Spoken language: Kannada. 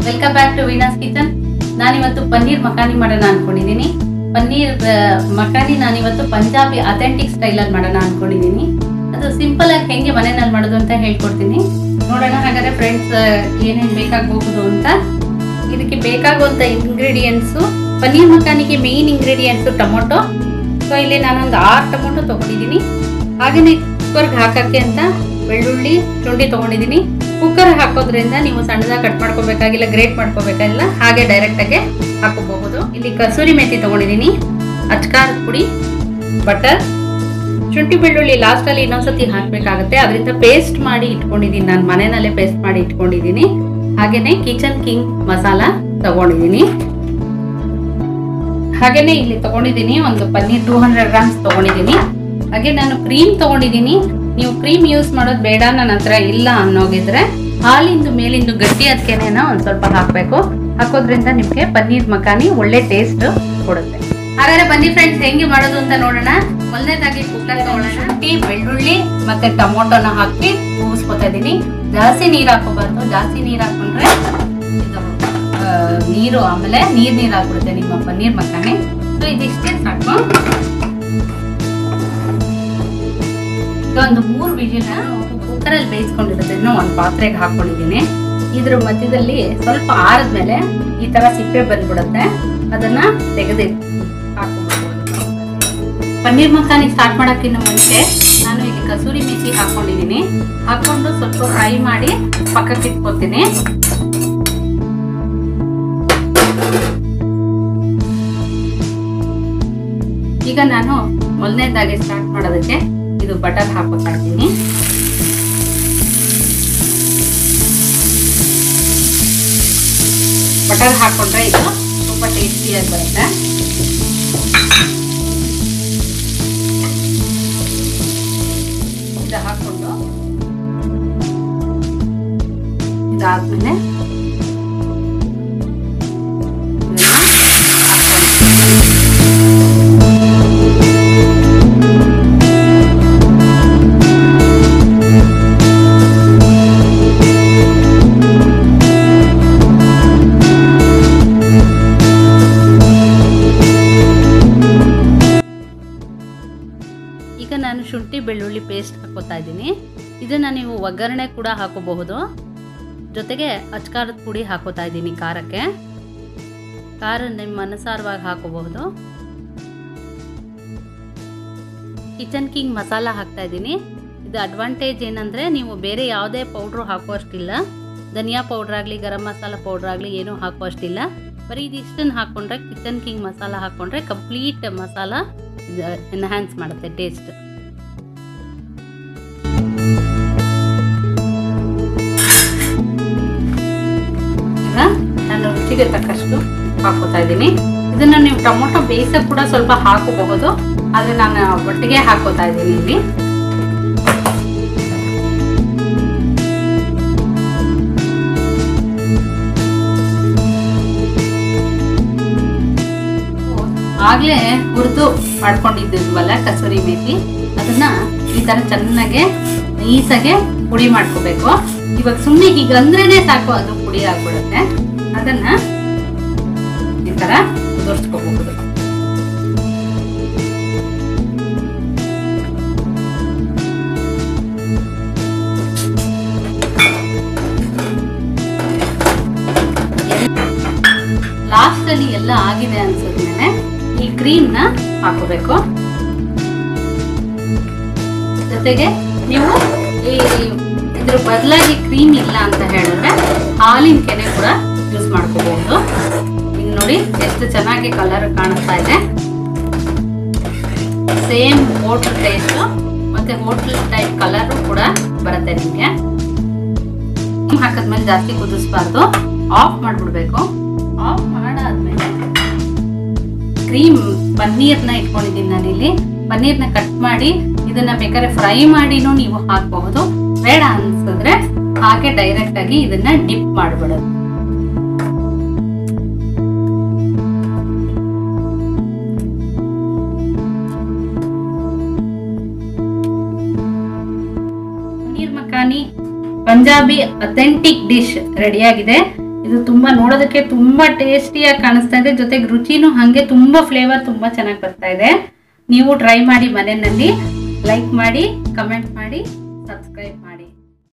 Welcome back to Veena's kitchen. ನಾನಿವತ್ತು ಪನ್ನೀರ್ ಮಖಾನಿ ಮಾಡೋಣ ಅನ್ಕೊಂಡಿದ್ದೀನಿ. ಪನ್ನೀರ್ ಮಖಾನಿ ನಾನಿವತ್ತು ಪಂಜಾಬಿ ಅಥೆಂಟಿಕ್ ಸ್ಟೈಲಲ್ಲಿ ಮಾಡೋಣ ಅನ್ಕೊಂಡಿದ್ದೀನಿ. ಅದು ಸಿಂಪಲ್ ಆಗಿ ಹೆಂಗೆ ಮನೆಯಲ್ಲಿ ಮಾಡೋದು ಅಂತ ಹೇಳ್ಕೊಡ್ತೀನಿ. ನೋಡೋಣ ಹಾಗಾದ್ರೆ ಫ್ರೆಂಡ್ಸ್ ಏನೇನು ಬೇಕಾಗಬಹುದು ಅಂತ. ಇದಕ್ಕೆ ಬೇಕಾಗುವಂಥ ಇಂಗ್ರೀಡಿಯೆಂಟ್ಸು, ಪನ್ನೀರ್ ಮಖಾನಿಗೆ ಮೇನ್ ಇಂಗ್ರೀಡಿಯೆಂಟ್ಸು ಟೊಮೊಟೊ. ಸೊ ಇಲ್ಲಿ ನಾನೊಂದು 6 ಟೊಮೊಟೊ ತೊಗೊಂಡಿದ್ದೀನಿ. ಹಾಗೆಯೇ ಕುಕ್ಕರ್ಗೆ ಹಾಕೋಕ್ಕೆ ಅಂತ ಬೆಳ್ಳುಳ್ಳಿ ಶುಂಠಿ ತೊಗೊಂಡಿದ್ದೀನಿ. ಕುಕ್ಕರ್ ಹಾಕೋದ್ರಿಂದ ನೀವು ಸಣ್ಣದಾಗಿ ಕಟ್ ಮಾಡ್ಕೋಬೇಕಾಗಿಲ್ಲ, ಗ್ರೇಟ್ ಮಾಡ್ಕೋಬೇಕಾಗಿಲ್ಲ, ಹಾಗೆ ಡೈರೆಕ್ಟಾಗಿ ಹಾಕೋಬಹುದು. ಇಲ್ಲಿ ಕಸೂರಿ ಮೆಥಿ ತೊಗೊಂಡಿದ್ದೀನಿ, ಅಚ್ಕಾರದ ಪುಡಿ, ಬಟರ್, ಶುಂಠಿ ಬೆಳ್ಳುಳ್ಳಿ ಲಾಸ್ಟಲ್ಲಿ ಇನ್ನೊಂದ್ಸತಿ ಹಾಕಬೇಕಾಗುತ್ತೆ. ಅದರಿಂದ ಪೇಸ್ಟ್ ಮಾಡಿ ಇಟ್ಕೊಂಡಿದ್ದೀನಿ, ನಾನು ಮನೆಯಲ್ಲೇ ಪೇಸ್ಟ್ ಮಾಡಿ ಇಟ್ಕೊಂಡಿದ್ದೀನಿ. ಹಾಗೆಯೇ ಕಿಚನ್ ಕಿಂಗ್ ಮಸಾಲ ತಗೊಂಡಿದ್ದೀನಿ. ಹಾಗೆಯೇ ಇಲ್ಲಿ ತಗೊಂಡಿದ್ದೀನಿ ಒಂದು ಪನ್ನೀರ್ 200 ಗ್ರಾಮ್ಸ್ ತಗೊಂಡಿದ್ದೀನಿ. ಹಾಗೆ ನಾನು ಕ್ರೀಮ್ ತಗೊಂಡಿದ್ದೀನಿ. ನೀವು ಕ್ರೀಮ್ ಯೂಸ್ ಮಾಡೋದು ಬೇಡ, ನನ್ನ ಹತ್ರ ಇಲ್ಲ ಅನ್ನೋಗಿದ್ರೆ ಹಾಲಿಂದು ಮೇಲಿಂದು ಗಟ್ಟಿ ಅದಕ್ಕೆನೇನ ಒಂದು ಸ್ವಲ್ಪ ಹಾಕಬೇಕು. ಹಾಕೋದ್ರಿಂದ ನಿಮಗೆ ಪನ್ನೀರ್ ಮಖಾನಿ ಒಳ್ಳೆ ಟೇಸ್ಟ್ ಕೊಡುತ್ತೆ. ಹಾಗಾದ್ರೆ ಬನ್ನಿ ಫ್ರೆಂಡ್ಸ್ ಹೆಂಗೆ ಮಾಡೋದು ಅಂತ ನೋಡೋಣ. ಮೊದಲನೇದಾಗಿ ಕುಕ್ಕರ್ ತಗೊಳ್ಳೋಣ. ಶುಂಠಿ, ಬೆಳ್ಳುಳ್ಳಿ ಮತ್ತೆ ಟೊಮೊಟೊನ ಹಾಕಿ ಕೂಗಿಸ್ಕೊತಾ ಇದ್ದೀನಿ. ಜಾಸ್ತಿ ನೀರು ಹಾಕೋಬಾರ್ದು, ಜಾಸ್ತಿ ನೀರು ಹಾಕೊಂಡ್ರೆ ಇದು ನೀರು ಆಮೇಲೆ ನೀರು ಹಾಕ್ಬಿಡುತ್ತೆ ನಿಮ್ಮ ಪನ್ನೀರ್ ಮಖಾನಿ. ಸೊ ಇದಿಷ್ಟೇ ಸಾಕು. ಒಂದು 3 ವಿಜಿಲ್ ಕುಕ್ಕರಲ್ಲಿ ಬೇಯಿಸ್ಕೊಂಡಿರೋದನ್ನು ಒಂದು ಪಾತ್ರೆಗೆ ಹಾಕೊಂಡಿದ್ದೀನಿ. ಇದ್ರ ಮಧ್ಯದಲ್ಲಿ ಸ್ವಲ್ಪ ಆರಿದ್ಮೇಲೆ ಈ ತರ ಸಿಪ್ಪೆ ಬಂದ್ಬಿಡುತ್ತೆ, ಅದನ್ನ ತೆಗೆದು ಹಾಕೊಂಡ್ಬಿಡ್ಬೋದು. ಪನ್ನೀರ್ ಮಖಾನಿ ಸ್ಟಾರ್ಟ್ ಮಾಡೋಕ್ಕಿಂತ ಮುಂಚೆ ನಾನು ಇಲ್ಲಿ ಕಸೂರಿ ಮೆಥಿ ಹಾಕೊಂಡಿದ್ದೀನಿ. ಹಾಕೊಂಡು ಸ್ವಲ್ಪ ಫ್ರೈ ಮಾಡಿ ಪಕ್ಕಕ್ಕೆ ಇಟ್ಕೊತೀನಿ. ಈಗ ನಾನು ಮೊದಲನೇದಾಗಿ ಸ್ಟಾರ್ಟ್ ಮಾಡೋದಕ್ಕೆ ಇದು ಬಟರ್ ಹಾಕೋತಾ ಇದ್ದೀನಿ. ಬಟರ್ ಹಾಕೊಂಡ್ರೆ ಇದು ತುಂಬಾ ಟೇಸ್ಟಿಯಾಗಿ ಬರುತ್ತೆ. ಇದು ಹಾಕೊಂಡು ಇದಾದ್ಮೇಲೆ ಈಗ ನಾನು ಶುಂಠಿ ಬೆಳ್ಳುಳ್ಳಿ ಪೇಸ್ಟ್ ಹಾಕೋತಾ ಇದ್ದೀನಿ. ಇದನ್ನು ನೀವು ಒಗ್ಗರಣೆ ಕೂಡ ಹಾಕೋಬಹುದು. ಜೊತೆಗೆ ಅಚ್ಕಾರದ ಪುಡಿ ಹಾಕೋತಾ ಇದ್ದೀನಿ. ಖಾರ ನಿಮ್ಮ ಅನುಸಾರವಾಗಿ ಹಾಕೋಬಹುದು. ಕಿಚನ್ ಕಿಂಗ್ ಮಸಾಲ ಹಾಕ್ತಾ ಇದ್ದೀನಿ. ಇದು ಅಡ್ವಾಂಟೇಜ್ ಏನಂದರೆ ನೀವು ಬೇರೆ ಯಾವುದೇ ಪೌಡ್ರು ಹಾಕುವಷ್ಟಿಲ್ಲ. ಧನಿಯಾ ಪೌಡ್ರ್ ಆಗಲಿ, ಗರಂ ಮಸಾಲ ಪೌಡ್ರ್ ಆಗಲಿ ಏನೂ ಹಾಕುವಷ್ಟಿಲ್ಲ. ಬರೀ ಇದಿಷ್ಟನ್ನು ಹಾಕ್ಕೊಂಡ್ರೆ, ಕಿಚನ್ ಕಿಂಗ್ ಮಸಾಲ ಹಾಕ್ಕೊಂಡ್ರೆ ಕಂಪ್ಲೀಟ್ ಮಸಾಲ ಎನ್ಹ್ಯಾನ್ಸ್ ಮಾಡುತ್ತೆ ಟೇಸ್ಟ್. ಈಗ ನಾನು ರುಚಿಗೆ ತಕ್ಕಷ್ಟು ಹಾಕೋತಾ ಇದ್ದೀನಿ. ಇದನ್ನ ನೀವು ಟೊಮೊಟೊ ಬೇಯಿಸಕ್ಕೆ ಕೂಡ ಸ್ವಲ್ಪ ಹಾಕಬಹುದು, ಆದರೆ ನಾನು ಒಟ್ಟಿಗೆ ಹಾಕೋತಾ ಇದ್ದೀನಿ ಇಲ್ಲಿ. ಆಗ್ಲೇ ಹುರಿದು ಮಾಡ್ಕೊಂಡಿದ್ವಲ್ಲ ಕಸೂರಿ ಮೇಥಿ, ಅದನ್ನ ಈ ತರ ಚೆನ್ನಾಗೆ ನೈಸಾಗೆ ಪುಡಿ ಮಾಡ್ಕೋಬೇಕು. ಇವಾಗ ಸುಮ್ಮನೆ ಹೀಗೆ ಅಂದ್ರೇನೆ ಸಾಕು, ಅದು ಪುಡಿ ಆಗ್ಬಿಡುತ್ತೆ. ಅದನ್ನ ಈ ತರ ಉದುರಿಸ್ಕೋಬಹುದು. ಲಾಸ್ಟ್ ಅಲ್ಲಿ ಎಲ್ಲ ಆಗಿದೆ ಅನ್ಸಿದ್ಮೇಲೆ ಈ ಕ್ರೀಮ್ನ ಹಾಕೋಬೇಕು. ಜೊತೆಗೆ ನೀವು ಇದ್ರ ಬದಲಾಗಿ ಕ್ರೀಮ್ ಇಲ್ಲ ಅಂತ ಹೇಳಿದ್ರೆ ಹಾಲಿನ ಕೆನೆ ಕೂಡ ಯೂಸ್ ಮಾಡ್ಕೋಬಹುದು. ಈಗ ನೋಡಿ ಎಷ್ಟು ಚೆನ್ನಾಗಿ ಕಲರ್ ಕಾಣಿಸ್ತಾ ಇದೆ. ಸೇಮ್ ಹೋಟೆಲ್ ಟೇಸ್ಟ್ ಮತ್ತೆ ಹೋಟೆಲ್ ಟೈಪ್ ಕಲರ್ ಕೂಡ ಬರುತ್ತೆ ನಿಮಗೆ. ಹಾಕಿದ್ಮೇಲೆ ಜಾಸ್ತಿ ಕುದಿಸ್ಬಾರ್ದು, ಆಫ್ ಮಾಡ್ಬಿಡ್ಬೇಕು. ಆಫ್ ಮಾಡಾದ್ಮೇಲೆ ಕ್ರೀಮ್ ಪನ್ನೀರ್ನ ಇಟ್ಕೊಂಡಿದ್ದೀನಿ ನಾನಿಲ್ಲಿ. ಪನ್ನೀರ್ನ ಕಟ್ ಮಾಡಿ ಇದನ್ನ ಬೇಕಾದ್ರೆ ಫ್ರೈ ಮಾಡಿನೂ ನೀವು ಹಾಕಬಹುದು. ಬೇಡ ಅನ್ಸಿದ್ರೆ ಹಾಗೆ ಡೈರೆಕ್ಟ್ ಆಗಿ ಇದನ್ನ ಡಿಪ್ ಮಾಡ್ಬಿಡೋದು. Paneer makhani Punjabi authentic dish ready ಆಗಿದೆ. ಇದು ತುಂಬಾ ನೋಡೋದಕ್ಕೆ ತುಂಬಾ ಟೇಸ್ಟಿಯಾಗಿ ಕಾಣಿಸ್ತಾ ಇದೆ, ಜೊತೆಗೆ ರುಚಿನೂ ಹಾಗೆ ತುಂಬಾ ಫ್ಲೇವರ್ ತುಂಬಾ ಚೆನ್ನಾಗಿ ಬರ್ತಾ ಇದೆ. ನೀವು ಟ್ರೈ ಮಾಡಿ ಮನೆಯಲ್ಲಿ, ಲೈಕ್ ಮಾಡಿ, ಕಮೆಂಟ್ ಮಾಡಿ, ಸಬ್ಸ್ಕ್ರೈಬ್ ಮಾಡಿ.